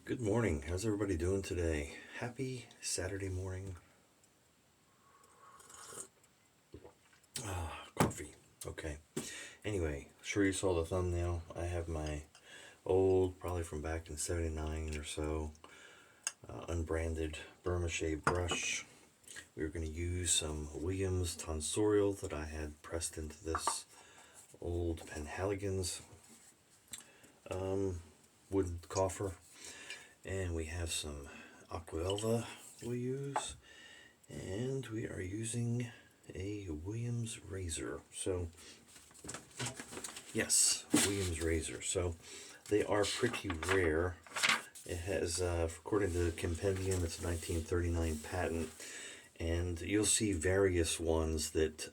Good morning. How's everybody doing today? Happy Saturday morning. Coffee. Okay. Anyway, sure you saw the thumbnail. I have my old, probably from back in 79 or so, unbranded Burma shave brush. We were going to use some Williams Tonsorial that I had pressed into this old Penhaligon's wood coffer. And we have some Aquavelva we'll use. And we are using a Williams razor. So, yes, Williams razor. So, they are pretty rare. It has, according to the compendium, it's a 1939 patent. And you'll see various ones that,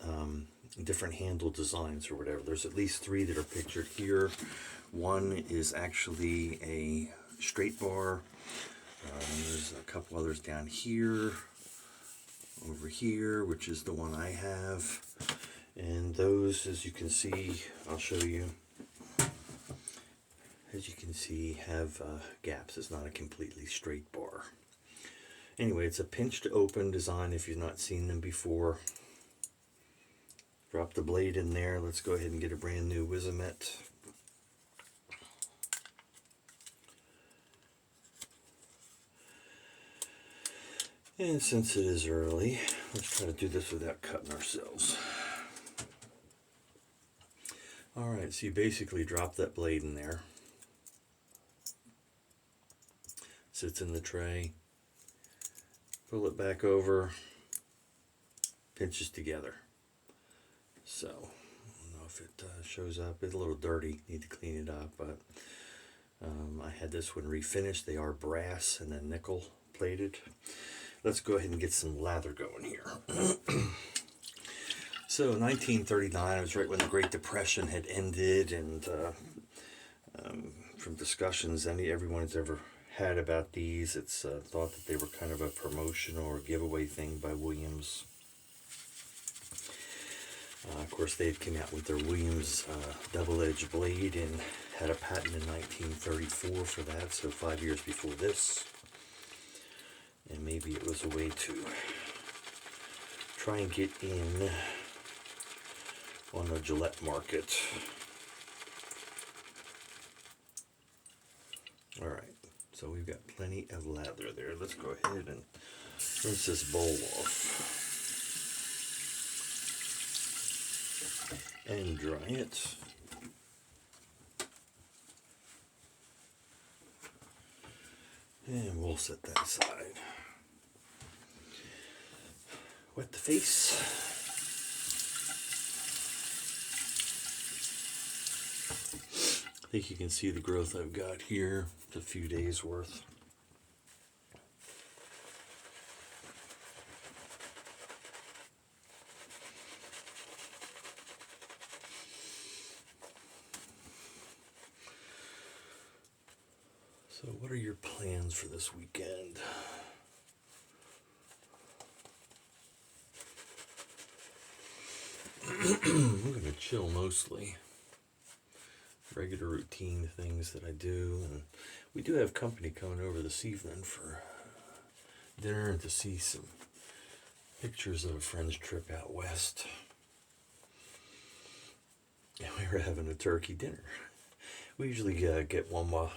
different handle designs or whatever. There's at least three that are pictured here. One is actually a straight bar. There's a couple others down here, over here, which is the one I have. And those, as you can see, I'll show you. As you can see, have gaps. It's not a completely straight bar. Anyway, it's a pinched open design if you've not seen them before. Drop the blade in there. Let's go ahead and get a brand new Wizamet. And since it is early, let's try to do this without cutting ourselves. Alright, so you basically drop that blade in there. Sits in the tray. Pull it back over. Pinches together. So, I don't know if it shows up. It's a little dirty. Need to clean it up, but I had this one refinished. They are brass and then nickel plated. Let's go ahead and get some lather going here. So 1939 was right when the Great Depression had ended, and from discussions everyone's ever had about these, it's thought that they were kind of a promotional or giveaway thing by Williams. Of course, they had come out with their Williams double-edged blade and had a patent in 1934 for that, so 5 years before this. And maybe it was a way to try and get in on the Gillette market. Alright, so we've got plenty of lather there. Let's go ahead and rinse this bowl off. And dry it. And we'll set that aside. Wet the face. I think you can see the growth I've got here. It's a few days worth. So what are your plans for this weekend? I'm going to chill mostly. Regular routine things that I do. And we do have company coming over this evening for dinner and to see some pictures of a friend's trip out west. And we were having a turkey dinner. We usually get one while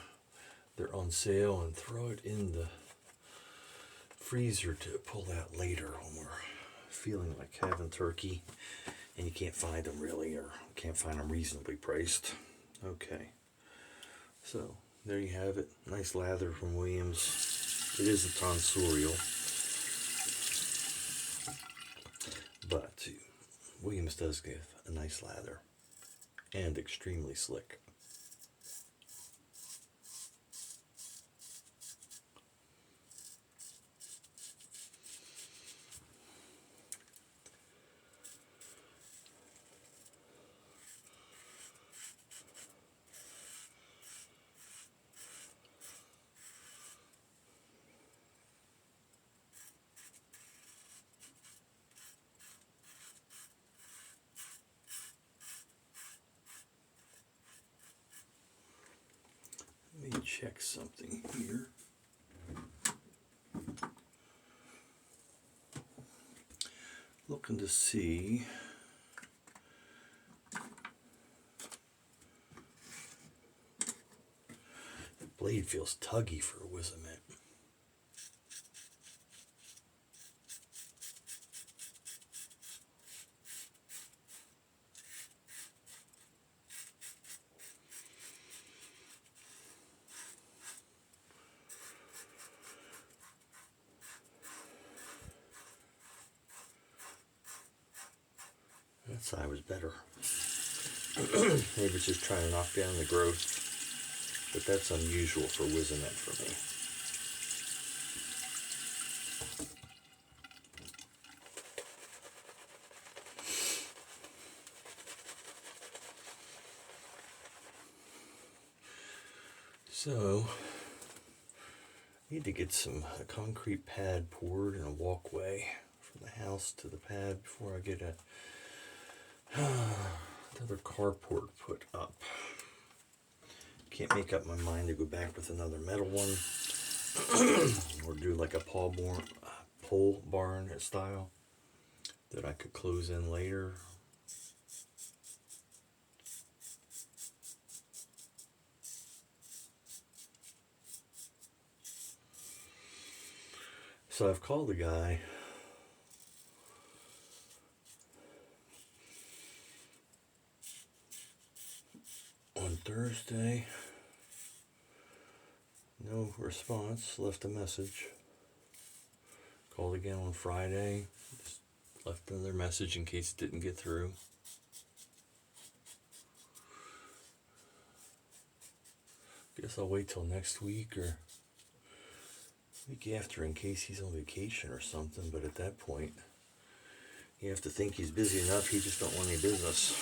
they're on sale and throw it in the freezer to pull out later when we're feeling like having turkey and you can't find them really, or can't find them reasonably priced. Okay, so there you have it. Nice lather from Williams. It is a Tonsorial, but Williams does give a nice lather and extremely slick. check something here. Looking to see the blade feels tuggy for a Wizamet. That side was better. Maybe it's just trying to knock down the growth, but that's unusual for Wizamet for me. So, I need to get a concrete pad poured and a walkway from the house to the pad before I get another carport put up. Can't make up my mind to go back with another metal one or do like a pole barn style that I could close in later. So I've called the guy on Thursday. No response. Left a message. Called again on Friday. Just left another message in case it didn't get through. Guess I'll wait till next week or week after in case he's on vacation or something, but at that point you have to think he's busy enough, he just don't want any business.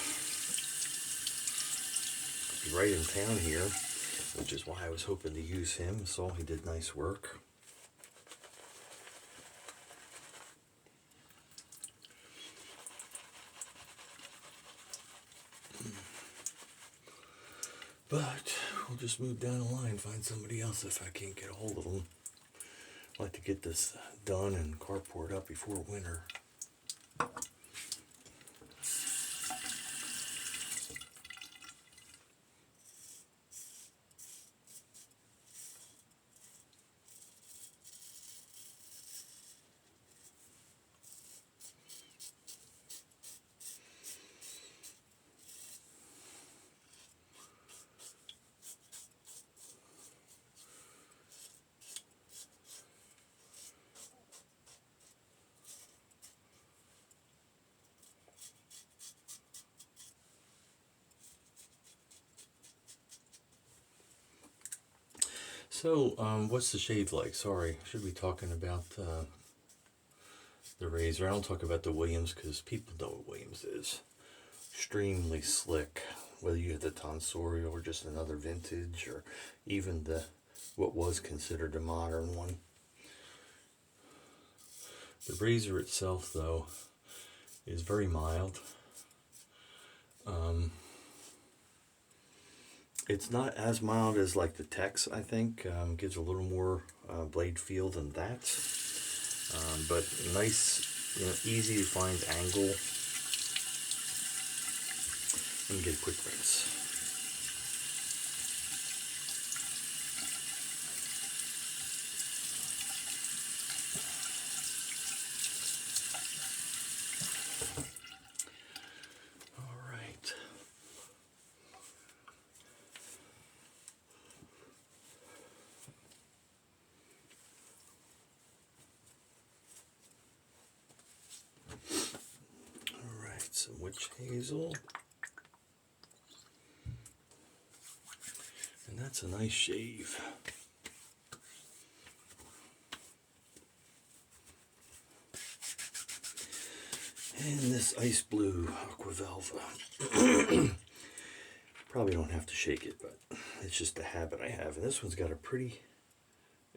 He's right in town here, which is why I was hoping to use him. Saw he did nice work. But we'll just move down the line, find somebody else if I can't get a hold of them. I'd like to get this done and carport up before winter. So, what's the shave like? Sorry, should be talking about the razor. I don't talk about the Williams because people know what Williams is. Extremely slick, whether you have the Tonsorial or just another vintage or even what was considered a modern one. The razor itself, though, is very mild. It's not as mild as like the Tex, I think. Gives a little more blade feel than that. But nice, easy to find angle. And get a quick rinse. Some witch hazel, and that's a nice shave. And this ice blue Aquavelva. Probably don't have to shake it, but it's just a habit I have. And this one's got a pretty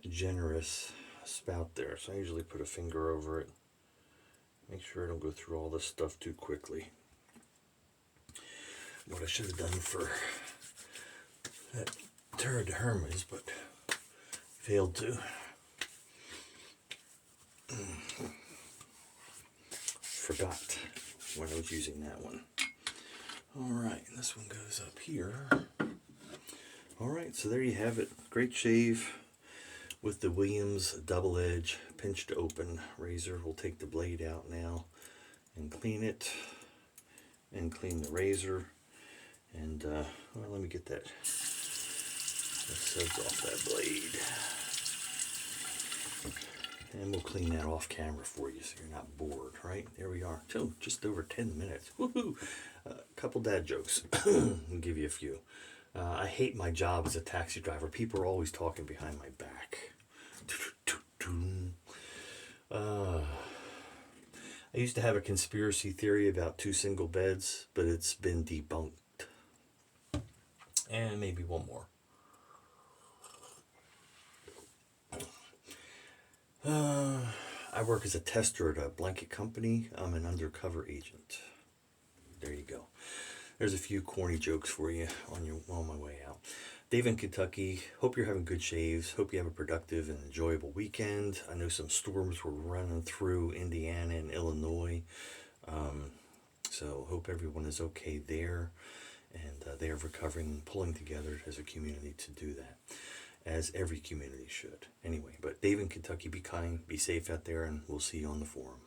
generous spout there, so I usually put a finger over it. Make sure I don't go through all this stuff too quickly. What I should have done for that turd to Hermes, but failed to. Forgot when I was using that one. Alright, this one goes up here. Alright, so there you have it. Great shave with the Williams double edge pinched open razor. We'll take the blade out now and clean it, and clean the razor. And well, let me get that suds off that blade. And we'll clean that off camera for you so you're not bored, right? There we are. So, just over 10 minutes. Woohoo! A couple dad jokes. I'll give you a few. I hate my job as a taxi driver. People are always talking behind my back. I used to have a conspiracy theory about 2 single beds, but it's been debunked. And maybe one more. I work as a tester at a blanket company. I'm an undercover agent. There you go. There's a few corny jokes for you on my way out. Dave in Kentucky, hope you're having good shaves. Hope you have a productive and enjoyable weekend. I know some storms were running through Indiana and Illinois. So hope everyone is okay there. And they are recovering and pulling together as a community to do that, as every community should. Anyway, but Dave in Kentucky, be kind, be safe out there, and we'll see you on the forum.